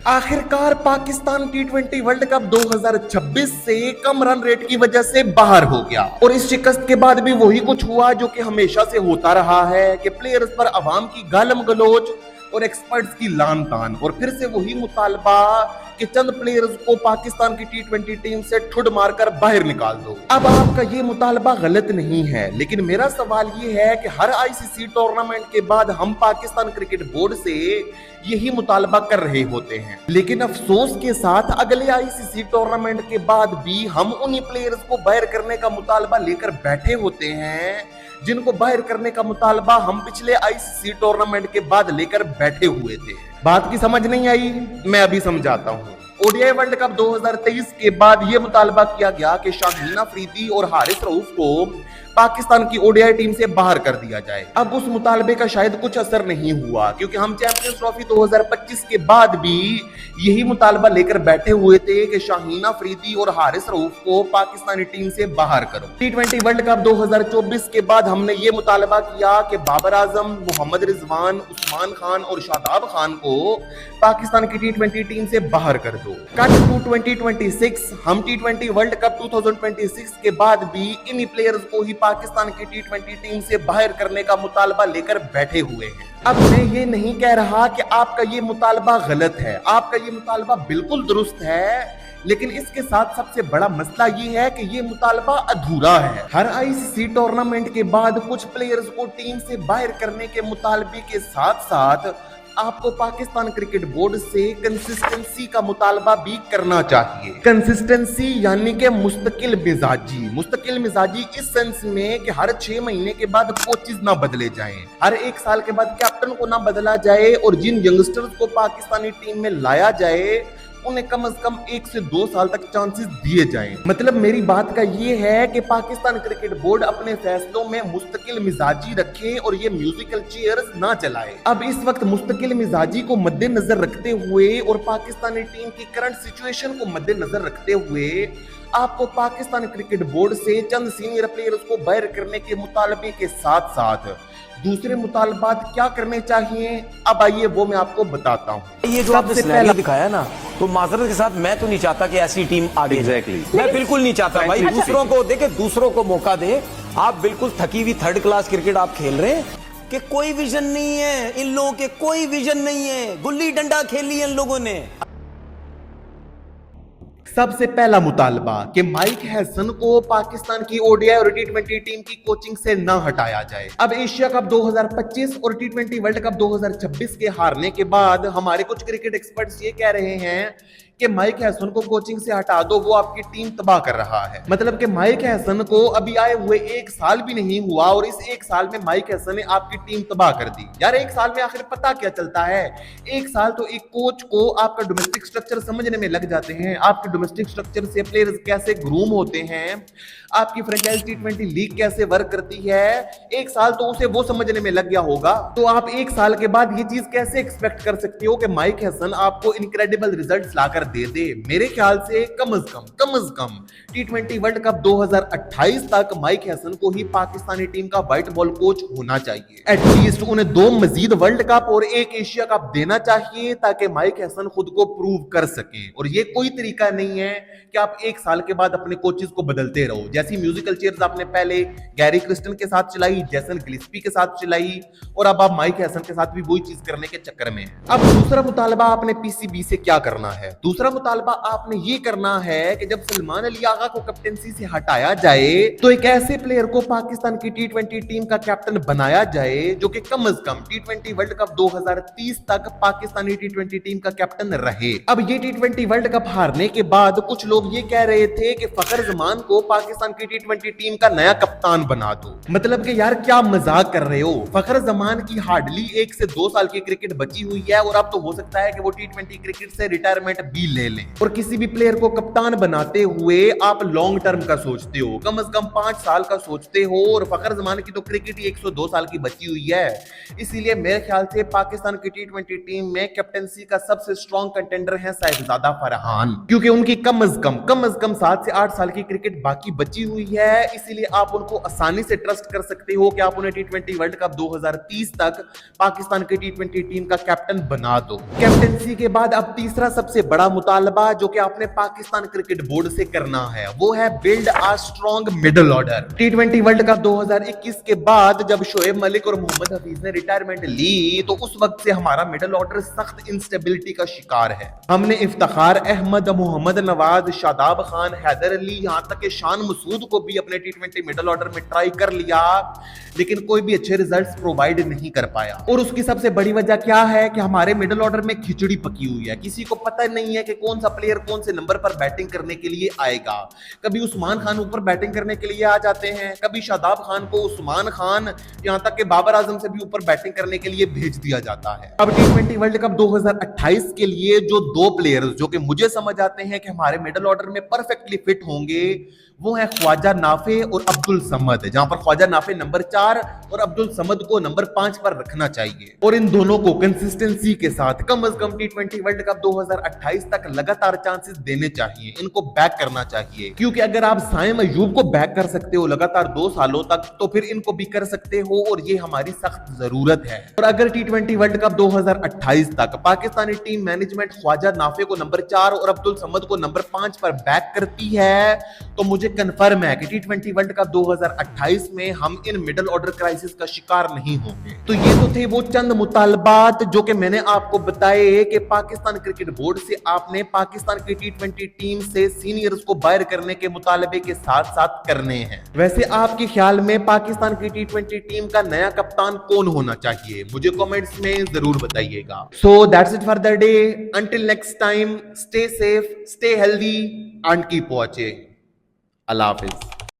आखिरकार पाकिस्तान टी20 world cup 2026 से कम run rate की वजह से बाहर हो गया और इस शिकस्त के बाद भी वही कुछ हुआ जो कि हमेशा से होता रहा है कि प्लेयर्स पर अवाम की गालम गलोच और एक्सपर्ट्स की लान तान और फिर से वही मुतालबा कि चंद प्लेयर्स को पाकिस्तान की टी20 टीम से ठुड मारकर बाहर निकाल दो। अब आपका ये मुतालबा गलत नहीं है, लेकिन मेरा सवाल ये है कि हर आईसीसी टूर्नामेंट के बाद हम पाकिस्तान क्रिकेट बोर्ड से यही मुतालबा कर रहे होते हैं, लेकिन अफसोस के साथ अगले आईसीसी टूर्नामेंट के बाद भी हम उन्हीं प्लेयर्स को बाहर करने का मुतालबा लेकर बैठे होते हैं जिनको बाहर करने का मुतालबा हम पिछले आईसीसी टूर्नामेंट के बाद लेकर बैठे हुए थे। बात की समझ नहीं आई? मैं अभी समझाता हूँ। ओडीआई वर्ल्ड कप 2023 के बाद यह मुतालबा किया गया कि शाहीन अफरीदी और हारिस रऊफ को पाकिस्तान की ओडीआई टीम से बाहर कर दिया जाए। अब उस मुतालबे का शायद कुछ असर नहीं हुआ, क्योंकि हम चैंपियंस ट्रॉफी 2025 के बाद भी यही मुतालबा लेकर बैठे हुए थे कि शाहीन अफरीदी और हारिस रऊफ को पाकिस्तानी टीम से बाहर करो। टी20 वर्ल्ड कप 2024 के बाद हमने ये मुतालबा किया कि बाबर आजम, मोहम्मद रिजवान, उस्मान खान और शादाब खान को पाकिस्तान की टी20 टीम से बाहर कर दो। कट टू 2026 हम टी20 वर्ल्ड कप 2026 के बाद भी इन्हीं प्लेयर्स को ही पाकिस्तान की टी20 टीम से बाहर करने का मुतालबा लेकर बैठे हुए हैं। अब मैं ये नहीं कह रहा कि आपका ये मुतालबा गलत है, आपका ये मुतालबा बिल्कुल दुरुस्त है, लेकिन इसके साथ सबसे बड़ा मसला ये है कि ये मुतालबा अधूरा है। हर आईसीसी टूर्नामेंट के बाद कुछ प्लेयर्स को टीम से बाहर करने के मुतालबे के साथ साथ आपको पाकिस्तान क्रिकेट बोर्ड से कंसिस्टेंसी का मुतालबा भी करना चाहिए। कंसिस्टेंसी यानी कि मुस्तकिल मिजाजी इस सेंस में कि हर 6 महीने के बाद कोचेस ना बदले जाएं, हर 1 साल के बाद कैप्टन को ना बदला जाए और जिन यंगस्टर्स को पाकिस्तानी टीम में लाया जाए उन्हें कम से कम 1 से 2 साल तक चांसेस दिए जाएं। मतलब मेरी बात का ये है कि पाकिस्तान क्रिकेट बोर्ड अपने फैसलों में मुस्तकिल मिजाजी रखे और ये म्यूजिकल चेयर्स ना चलाए। अब इस वक्त मुस्तकिल मिजाजी को मद्देनजर रखते हुए और पाकिस्तानी टीम की करंट सिचुएशन को मद्देनजर रखते हुए आपको पाकिस्तान क्रिकेट बोर्ड से चंद सीनियर प्लेयर्स को बाहर करने के मुतालबे के साथ साथ दूसरे मुतालबात क्या करने चाहिए, अब आइए वो मैं आपको बताता हूँ। ये जो आपने सिनेरियो दिखाया ना, तो माजरत के साथ मैं तो नहीं चाहता कि ऐसी टीम आगे मैं बिल्कुल नहीं चाहता भाई। दूसरों को देखे, दूसरों को मौका दे। आप बिल्कुल थकी हुई थर्ड क्लास क्रिकेट आप खेल रहे हैं कि कोई विजन नहीं है इन लोगों के, कोई विजन नहीं है, गुल्ली डंडा खेल लिया इन लोगों ने। सबसे पहला मुतालबा कि माइक हैसन को पाकिस्तान की ओडीआई और टी20 टीम की कोचिंग से ना हटाया जाए। अब एशिया कप 2025 और टी20 वर्ल्ड कप 2026 के हारने के बाद हमारे कुछ क्रिकेट एक्सपर्ट्स ये कह रहे हैं कि माइक हैसन को कोचिंग से हटा दो, वो आपकी टीम तबाह कर रहा है। मतलब कि माइक हैसन को अभी आए हुए 1 साल भी नहीं हुआ और इस 1 साल में माइक हैसन ने आपकी टीम तबाह कर दी। यार 1 साल में आखिर पता क्या चलता है? 1 साल तो एक कोच को आपका डोमेस्टिक स्ट्रक्चर समझने में लग जाते हैं, आपके डोमेस्टिक स्ट्रक्चर से प्लेयर्स कैसे ग्रूम होते हैं, आपकी फ्रेंचाइज टी20 लीग कैसे वर्क करती है। 1 साल तो उसे वो समझने में लग गया होगा, तो आप 1 साल के बाद ये चीज कैसे एक्सपेक्ट कर सकते हो कि माइक हैसन आपको इनक्रेडिबल रिजल्ट्स लाकर दे दे? मेरे ख्याल से कम से कम टी20 वर्ल्ड कप 2028 तक माइक हैसन को ही पाकिस्तानी टीम का व्हाइट बॉल कोच होना चाहिए। एटलीस्ट उन्हें 2 मजीद वर्ल्ड कप और 1 एशिया कप देना चाहिए ताकि माइक हैसन खुद को प्रूव कर सके। और ये कोई तरीका नहीं है कि आप 1 साल के बाद अपने कोचेस को बदलते रहो। जैसी म्यूजिकल चेयर्स आपने पहले गैरी क्रिस्टन के साथ चलाई, जैसन गिलिस्पी के साथ चलाई, और अब आप माइक हैसन के साथ भी वही चीज करने के चक्कर में। अब दूसरा मुतालबा आपने पीसीबी से क्या करना है? दूसरा मुतालबा आपने ये करना है कि जब सलमान अली आगा को कैप्टनसी से हटाया जाए तो एक ऐसे प्लेयर को पाकिस्तान की टी20 टीम का कैप्टन बनाया जाए जो कि कम से कम टी20 वर्ल्ड कप 2030 तक पाकिस्तानी टी20 टीम का कैप्टन रहे। अब ये टी20 वर्ल्ड कप हारने के बाद कुछ लोग ये कह रहे थे कि फखर जमान को पाकिस्तान की टी20 टीम का नया कप्तान बना दो। मतलब कि यार क्या मजाक कर रहे हो? फखर जमान की हार्डली 1 से 2 साल की क्रिकेट बची हुई है और अब तो हो सकता है कि वो टी20 क्रिकेट से रिटायरमेंट भी ले लें। और किसी भी प्लेयर को कप्तान बनाते हुए आप लॉन्ग टर्म का सोचते हो, कम से कम 5 साल का सोचते हो, और फखर जमान की तो क्रिकेट ही 102 साल की बची हुई है। इसीलिए मेरे ख्याल से पाकिस्तान की टी20 टीम में कैप्टनसी का सबसे स्ट्रॉन्ग कंटेंडर है साहिबजादा फरहान, क्योंकि उनकी कम अज कम 7 से 8 साल की क्रिकेट बाकी बची हुई है, इसीलिए आप उनको आसानी से ट्रस्ट कर सकते हो कि आप उन्हें टी20 वर्ल्ड कप 2030 तक पाकिस्तान की टी20 टीम का कैप्टन बना दो। कैप्टनसी के बाद अब तीसरा सबसे बड़ा मुतालबा जो कि आपने पाकिस्तान क्रिकेट बोर्ड से करना है वो है build a strong middle order. T20 world cup 2021 के बाद जब शोएब मलिक और मोहम्मद हफीज ने रिटायरमेंट ली तो उस वक्त से हमारा मिडिल ऑर्डर सख्त इंस्टेबिलिटी का शिकार है। हमने इफ्तिखार अहमद, मोहम्मद नवाज, शादाब खान, हैदर अली, यहां तक कि शान मसूद को भी अपने टी20 मिडिल ऑर्डर में ट्राई कर लिया, लेकिन कोई भी अच्छे रिजल्ट्स प्रोवाइड नहीं कर पाया। और उसकी सबसे बड़ी वजह क्या है कि हमारे मिडिल ऑर्डर में खिचड़ी पकी हुई है। किसी को पता नहीं है कि कौन सा प्लेयर कौन से नंबर पर बैटिंग करने के लिए आएगा। कभी उस्मान खान ऊपर बैटिंग करने के लिए आ जाते हैं, कभी शादाब खान को उस्मान खान, यहां तक कि बाबर आजम से भी ऊपर बैटिंग करने के लिए भेज दिया जाता है। अब टी20 वर्ल्ड कप 2028 के लिए जो दो प्लेयर्स जो कि मुझे समझ आते हैं कि हमारे मिडिल ऑर्डर में परफेक्टली फिट होंगे वो है ख्वाजा नाफे और अब्दुल समद, जहां पर ख्वाजा नाफे नंबर 4 और अब्दुल समद को नंबर 5 पर रखना चाहिए। और इन दोनों को कंसिस्टेंसी के साथ कम से कम टी20 वर्ल्ड कप 2028 तक लगातार चांसेस देने चाहिए, इनको बैक करना चाहिए। क्योंकि अगर आप साइम अयूब को बैक कर सकते हो लगातार 2 सालों तक तो फिर इनको भी कर सकते हो, और ये हमारी सख्त जरूरत है। और अगर टी20 वर्ल्ड कप 2028 तक पाकिस्तानी टीम मैनेजमेंट ख्वाजा नाफे को नंबर 4 और अब्दुल समद को नंबर 5 पर बैक करती है तो मुझे कंफर्म है कि टी20 वर्ल्ड कप 2028 में हम इन मिडिल ऑर्डर क्राइसिस का शिकार नहीं होंगे। तो ये तो थे वो चंद मुतालबात जो कि मैंने आपको बताए कि पाकिस्तान क्रिकेट बोर्ड से आपने पाकिस्तान की टी20 टीम से सीनियर्स को बाहर करने के मुतालबे के साथ साथ करने हैं। वैसे आपके ख्याल में पाकिस्तान की टी20 टीम का नया कप्तान कौन होना चाहिए? मुझे कमेंट्स में जरूर बताइएगा। So that's it for the day, until next time, stay safe, stay healthy and keep watching. Allah Hafiz.